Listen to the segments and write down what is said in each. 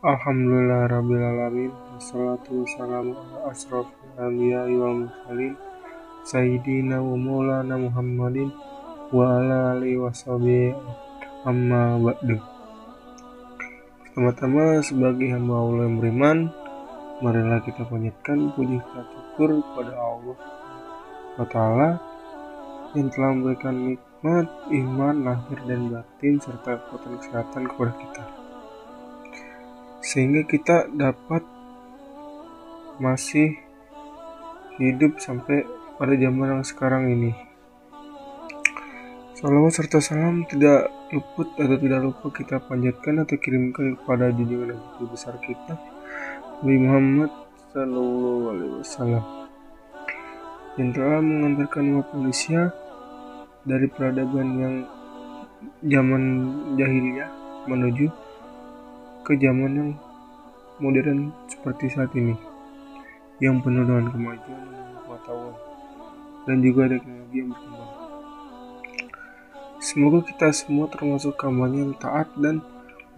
Alhamdulillahirrabbilalamin. Wassalatu wassalamu ala asrofil anbiya'i wal mursalin Sayyidina wa maulana Muhammadin wa ala alihi washabihi amma ba'du. Pertama-tama sebagai hamba Allah yang beriman, marilah kita panjatkan puji syukur kepada Allah Ta'ala yang telah memberikan nikmat iman lahir dan batin serta kekuatan kesehatan kepada kita, sehingga kita dapat masih hidup sampai pada zaman yang sekarang ini. Salawat serta salam tidak luput atau tidak lupa kita panjatkan atau kirimkan kepada junjungan Nabi besar kita, Nabi Muhammad Sallallahu Alaihi Wasallam, yang telah mengantarkan umat manusia dari peradaban yang zaman jahiliyah menuju ke zaman yang modern seperti saat ini, yang penuh dengan kemajuan dan pengetahuan dan juga teknologi yang berkembang. Semoga kita semua termasuk kaumnya yang taat dan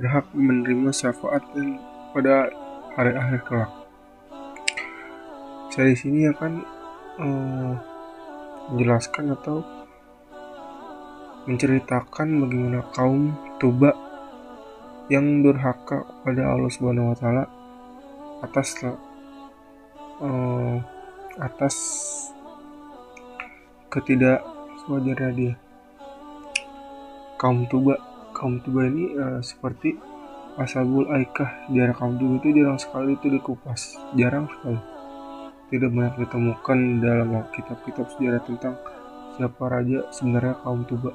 berhak menerima syafaat dan pada hari akhir kelak. Saya di sini akan menjelaskan atau menceritakan bagaimana kaum Tuba yang durhaka kepada Allah Subhanahu wa Ta'ala atas ketidakwajaran dia. Kaum Tuba ini seperti Ashabul Aikah. Sejarah kaum Tuba itu jarang sekali itu dikupas, jarang sekali. Tidak banyak ditemukan dalam kitab-kitab sejarah tentang siapa raja sebenarnya kaum Tuba.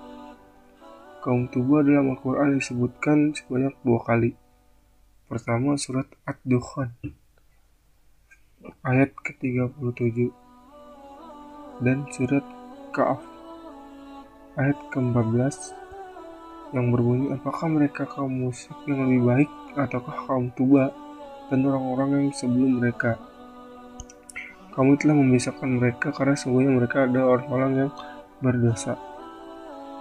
Kaum Tuba dalam Al-Quran disebutkan sebanyak 2 kali. Pertama surat Ad-Dukhan ayat ke-37 dan surat Ka'af ayat ke-14 yang berbunyi, apakah mereka kaum musyrik yang lebih baik ataukah kaum Tuba dan orang-orang yang sebelum mereka? Kamu telah memisahkan mereka karena sesungguhnya mereka adalah orang-orang yang berdosa.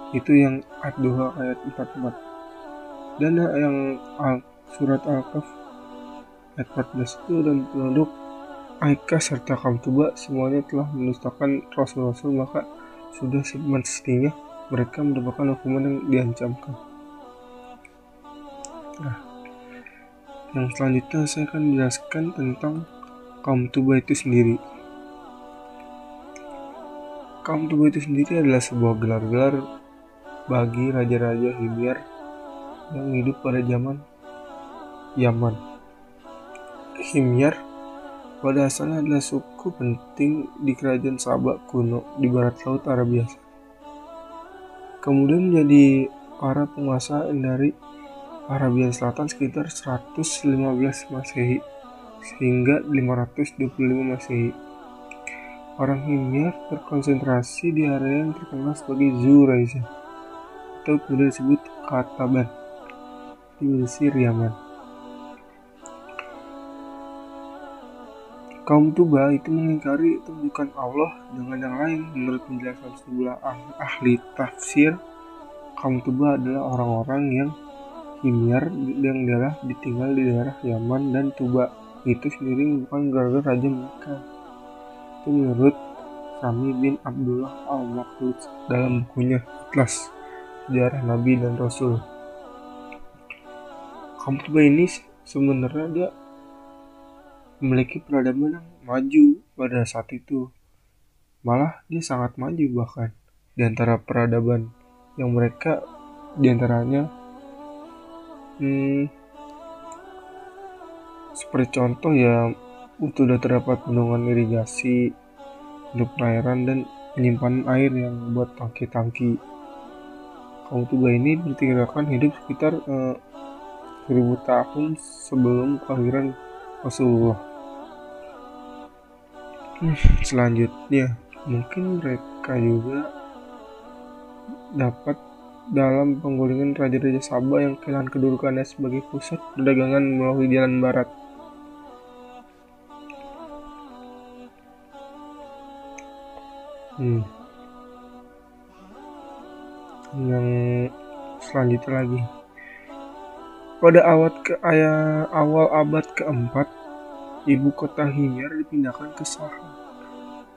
Itu yang Ad-Duha ayat 44. Dan yang surat Al-Kahf ayat 14 itu, dan penduduk Aikah serta kaum Tuba semuanya telah mendustakan Rasul-Rasul, maka sudah semestinya mereka mendapatkan hukuman yang diancamkan. Yang selanjutnya saya akan menjelaskan tentang kaum Tuba itu sendiri. Kaum Tuba itu sendiri adalah sebuah gelar-gelar bagi raja-raja Himyar yang hidup pada zaman Yaman. Himyar pada asalnya adalah suku penting di kerajaan Sabah kuno di barat laut Arabia. Kemudian menjadi para penguasa dari Arabia Selatan sekitar 115 Masehi sehingga 525 Masehi. Orang Himyar terkonsentrasi di area yang terkenal sebagai Zuraizah atau kemudian disebut Qataban di Mesir, Yaman. Kaum Tuba itu mengingkari tunjukan Allah dengan yang lain. Menurut penjelasan sejumlah ahli tafsir, kaum Tuba adalah orang-orang yang Himyar yang ditinggal di daerah Yaman, dan Tuba itu sendiri merupakan gelar raja mereka. Itu menurut Sami bin Abdullah al-Makhlud dalam bukunya Atlas Sejarah Nabi dan Rasul. Kaum Tuba ini sebenarnya dia memiliki peradaban yang maju pada saat itu. Malah dia sangat maju, bahkan di antara peradaban yang mereka diantaranya seperti contoh ya, sudah terdapat bendungan irigasi untuk perairan dan penyimpanan air yang buat tangki-tangki. Kaum Tuba ini diperkirakan hidup sekitar 1000 tahun sebelum kelahiran Rasulullah. Selanjutnya, mungkin mereka juga dapat dalam penggulingan raja-raja Sabah yang kehilangan kedudukannya sebagai pusat perdagangan melalui jalan barat. Yang selanjutnya lagi, Pada awal abad keempat, ibu kota Himyar dipindahkan ke Sahan.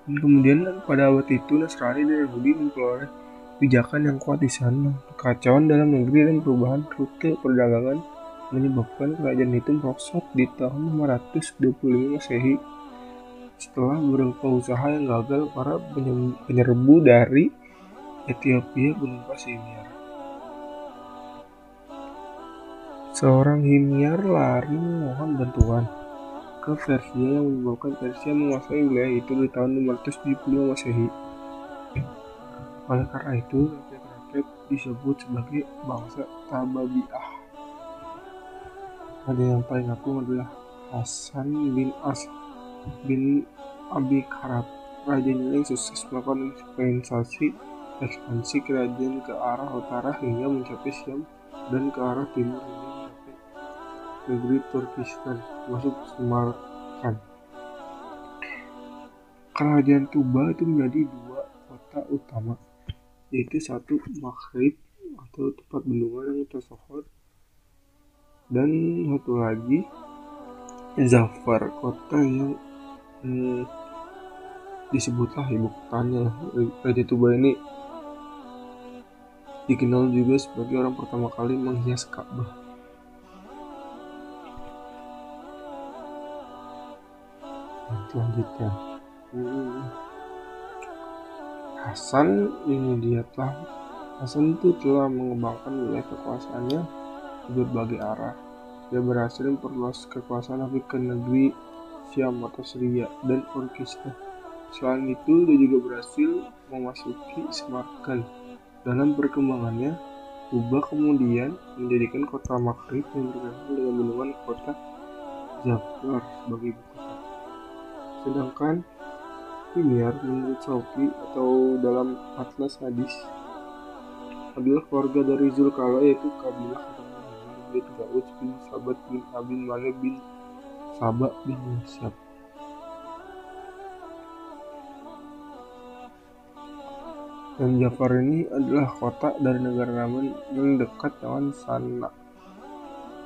Dan kemudian pada abad itu Nasrani dan Yahudi memperoleh pijakan yang kuat di sana. Kekacauan dalam negeri dan perubahan rute perdagangan menyebabkan kerajaan itu merosot di tahun 525 Masehi. Setelah beberapa usaha yang gagal, para penyerbu dari Ethiopia menumpas Himyar. Seorang Himyar lari memohon bantuan ke Persia yang menyebabkan Persia menguasai wilayah itu di tahun 575 Masehi. Oleh karena itu, rakyat-rakyat disebut sebagai bangsa Tababi'ah. Ada yang paling agung adalah Hasan bin Abi Karab. Raja ini sukses melakukan ekspansi kerajaan ke arah utara hingga mencapai Syam dan ke arah timur hingga mencapai negeri Turkistan, termasuk Samarkand. Kerajaan Tuba itu menjadi dua kota utama, yaitu satu Maghrib atau tempat bendungan yang tersohor, dan satu lagi Zafar, kota yang disebutlah ibu kotanya. Raja Tuba ini dikenal juga sebagai orang pertama kali menghias Ka'bah. Selanjutnya, Hasan itu telah mengembangkan wilayah kekuasaannya di berbagai arah. Dia berhasil memperluas kekuasaan ke negeri Syam atau Syria dan Turkistan. Selain itu, dia juga berhasil memasuki Samarkand. Dalam perkembangannya, Tuba kemudian menjadikan kota Maghrib yang bergabung dengan bendungan kota Zafar sebagai ibu kota. Sedangkan Himyar menurut Shawki atau dalam Atlas Hadis adalah keluarga dari Zulkala, yaitu kabilah keturunan Himyar bin Gauj bin Sabat bin Abin Malik bin Sabah bin Yasyab. Dan Jafar ini adalah kota dari negara Yaman yang dekat dengan San'a.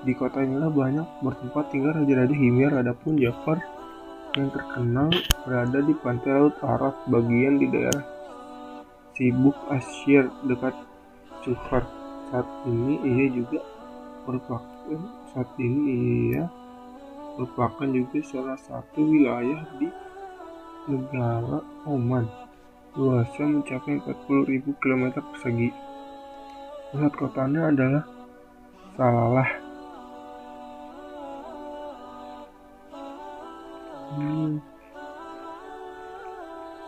Di kota inilah banyak bertempat tinggal raja-raja Himyar. Adapun Jafar yang terkenal berada di pantai Laut Araf, bagian di daerah Sibuk Asyir dekat Sufar. Saat ini ia merupakan juga salah satu wilayah di negara Oman. Luasnya mencapai 40.000 km persegi. Pusat kotanya adalah Salalah.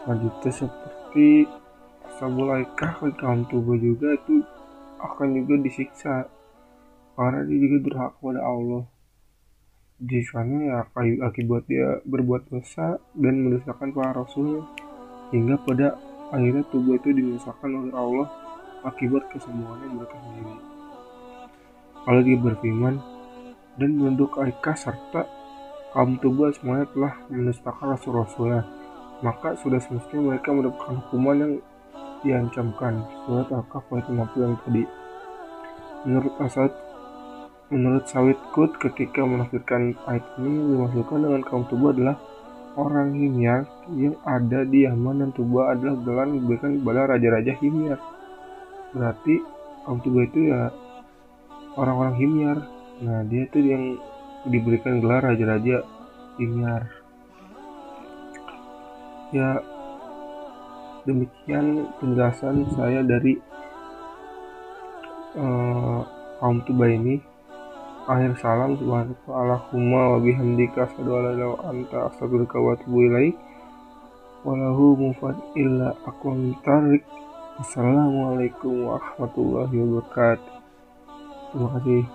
Selanjutnya, seperti Ashabul Aikah, kaum Tuba juga itu akan juga disiksa karena dia juga durhaka kepada Allah. Di sana ya akibat dia berbuat dosa dan mendustakan para rasul, hingga pada akhirnya Tuba itu dimusnahkan oleh Allah akibat kesombongan mereka sendiri. Allah dia berfirman, dan penduduk Aikah serta kaum Tuba semuanya telah mendustakan rasul-rasulnya, maka sudah semestinya mereka mendapatkan hukuman yang diancamkan. Surat Al-Kahf ayat 50 yang tadi. Menurut Sawit Qut, ketika menafsirkan ayat ini, dimaksudkan dengan kaum Tuba adalah orang Himyar yang ada di Yaman, dan Tuba adalah gelar yang diberikan kepada raja-raja Himyar. Berarti kaum Tuba itu ya orang-orang Himyar. Nah, dia itu yang diberikan gelar raja-raja Himyar. Ya, demikian penjelasan saya dari kaum Tuba ini. Akhir salam, subhanakallahumma wa bihamdika asyhadu an la ilaha illa anta astaghfiruka wa atubu ilaik. Walahu mufad illa aqwam tarik. Assalamualaikum warahmatullahi wabarakatuh. Terima kasih.